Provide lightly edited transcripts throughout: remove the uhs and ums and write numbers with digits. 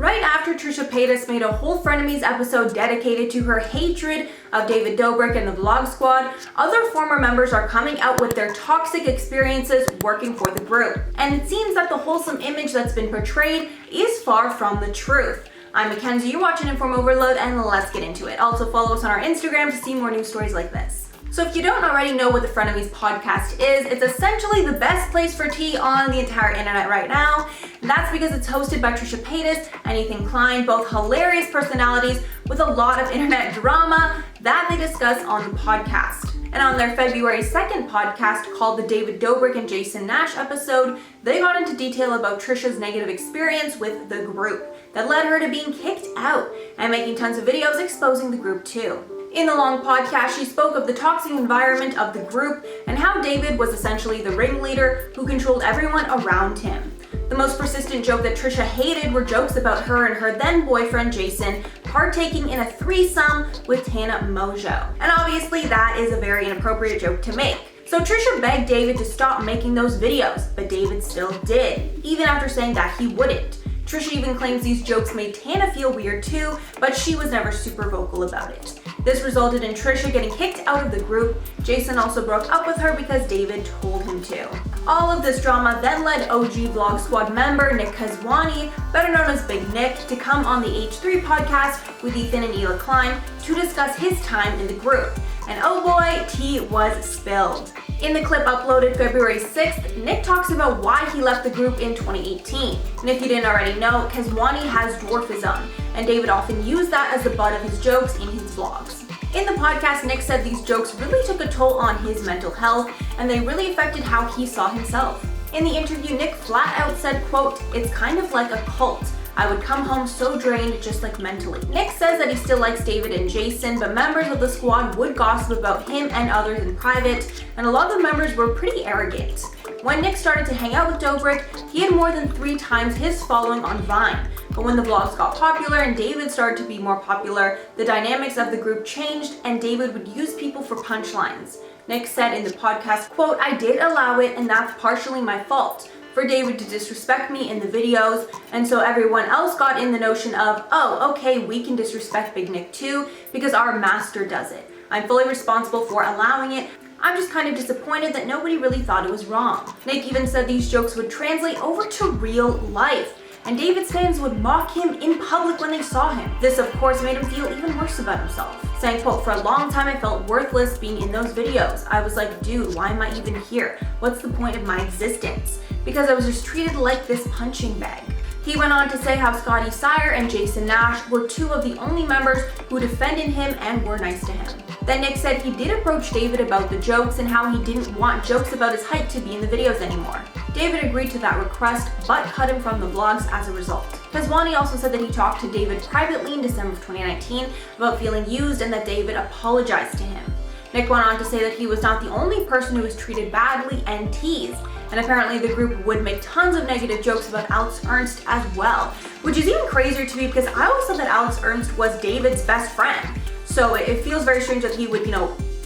Right after Trisha Paytas made a whole Frenemies episode dedicated to her hatred of David Dobrik and the Vlog Squad, other former members are coming out with their toxic experiences working for the group. And it seems that the wholesome image that's been portrayed is far from the truth. I'm Mackenzie, you're watching InformOverload, and let's get into it. Also follow us on our Instagram to see more news stories like this. So if you don't already know what the Frenemies podcast is, it's essentially the best place for tea on the entire internet right now. And that's because it's hosted by Trisha Paytas and Ethan Klein, both hilarious personalities with a lot of internet drama that they discuss on the podcast. And on their February 2nd podcast called the David Dobrik and Jason Nash episode, they got into detail about Trisha's negative experience with the group that led her to being kicked out and making tons of videos exposing the group too. In the long podcast, she spoke of the toxic environment of the group and how David was essentially the ringleader who controlled everyone around him. The most persistent joke that Trisha hated were jokes about her and her then boyfriend Jason partaking in a threesome with Tana Mojo. And obviously that is a very inappropriate joke to make. So Trisha begged David to stop making those videos, but David still did, even after saying that he wouldn't. Trisha even claims these jokes made Tana feel weird too, but she was never super vocal about it. This resulted in Trisha getting kicked out of the group. Jason also broke up with her because David told him to. All of this drama then led OG Vlog Squad member Nick Kazwani, better known as Big Nick, to come on the H3 podcast with Ethan and Ethan Klein to discuss his time in the group. And oh boy, tea was spilled. In the clip uploaded February 6th, Nick talks about why he left the group in 2018. And if you didn't already know, Kazwani has dwarfism, and David often used that as the butt of his jokes in his vlogs. In the podcast, Nick said these jokes really took a toll on his mental health, and they really affected how he saw himself. In the interview, Nick flat out said, quote, "It's kind of like a cult. I would come home so drained, just like mentally." Nick says that he still likes David and Jason, but members of the squad would gossip about him and others in private, and a lot of the members were pretty arrogant. When Nick started to hang out with Dobrik, he had more than 3 times his following on Vine. But when the vlogs got popular and David started to be more popular, the dynamics of the group changed and David would use people for punchlines. Nick said in the podcast, quote, "I did allow it, and that's partially my fault, for David to disrespect me in the videos, and so everyone else got in the notion of, oh, okay, we can disrespect Big Nick too, because our master does it. I'm fully responsible for allowing it. I'm just kind of disappointed that nobody really thought it was wrong." Nick even said these jokes would translate over to real life, and David's fans would mock him in public when they saw him. This, of course, made him feel even worse about himself, saying, quote, "For a long time I felt worthless being in those videos. I was like, dude, why am I even here? What's the point of my existence? Because I was just treated like this punching bag." He went on to say how Scotty Sire and Jason Nash were 2 of the only members who defended him and were nice to him. Then Nick said he did approach David about the jokes and how he didn't want jokes about his height to be in the videos anymore. David agreed to that request, but cut him from the vlogs as a result. Kazwani also said that he talked to David privately in December of 2019 about feeling used and that David apologized to him. Nick went on to say that he was not the only person who was treated badly and teased, and apparently the group would make tons of negative jokes about Ernst as well, which is even crazier to me because I always thought that Ernst was David's best friend. So it feels very strange that he would,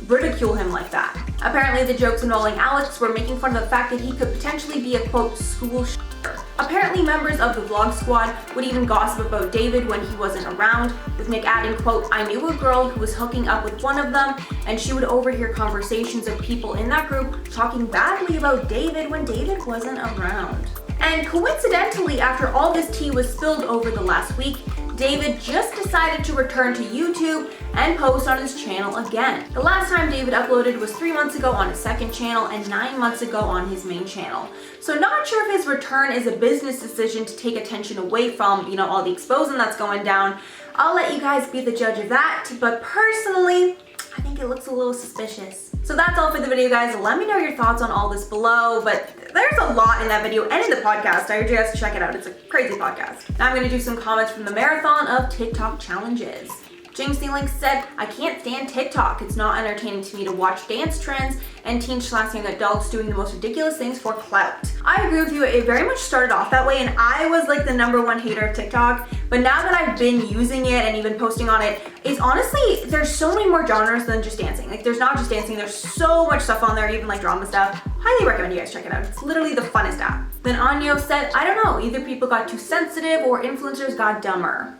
ridicule him like that. Apparently the jokes involving Alex were making fun of the fact that he could potentially be a, quote, school shooter. Apparently members of the Vlog Squad would even gossip about David when he wasn't around, with Nick adding, quote, "I knew a girl who was hooking up with one of them, and she would overhear conversations of people in that group talking badly about David when David wasn't around." And coincidentally, after all this tea was spilled over the last week, David just decided to return to YouTube and post on his channel again. The last time David uploaded was 3 months ago on his second channel and 9 months ago on his main channel. So not sure if his return is a business decision to take attention away from, all the exposing that's going down. I'll let you guys be the judge of that, but personally, I think it looks a little suspicious. So that's all for the video, guys. Let me know your thoughts on all this below, but there's a lot in that video and in the podcast. I urge you guys to check it out. It's a crazy podcast. Now I'm gonna do some comments from the marathon of TikTok challenges. Jinxie Link said, I can't stand TikTok. It's not entertaining to me to watch dance trends and teen/young adults doing the most ridiculous things for clout. I agree with you, it very much started off that way, and I was like the #1 hater of TikTok, but now that I've been using it and even posting on it, it's honestly, there's so many more genres than just dancing. Like there's not just dancing, there's so much stuff on there, even like drama stuff. Highly recommend you guys check it out. It's literally the funnest app. Then Anyo said, I don't know, either people got too sensitive or influencers got dumber.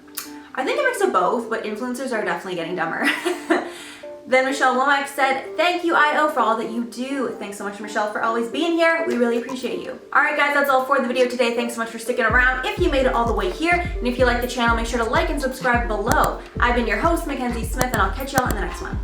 I think a mix of both, but influencers are definitely getting dumber. Then Michelle Womack said, thank you, IO, for all that you do. Thanks so much, Michelle, for always being here. We really appreciate you. All right, guys, that's all for the video today. Thanks so much for sticking around. If you made it all the way here, and if you like the channel, make sure to like and subscribe below. I've been your host, Mackenzie Smith, and I'll catch y'all in the next one.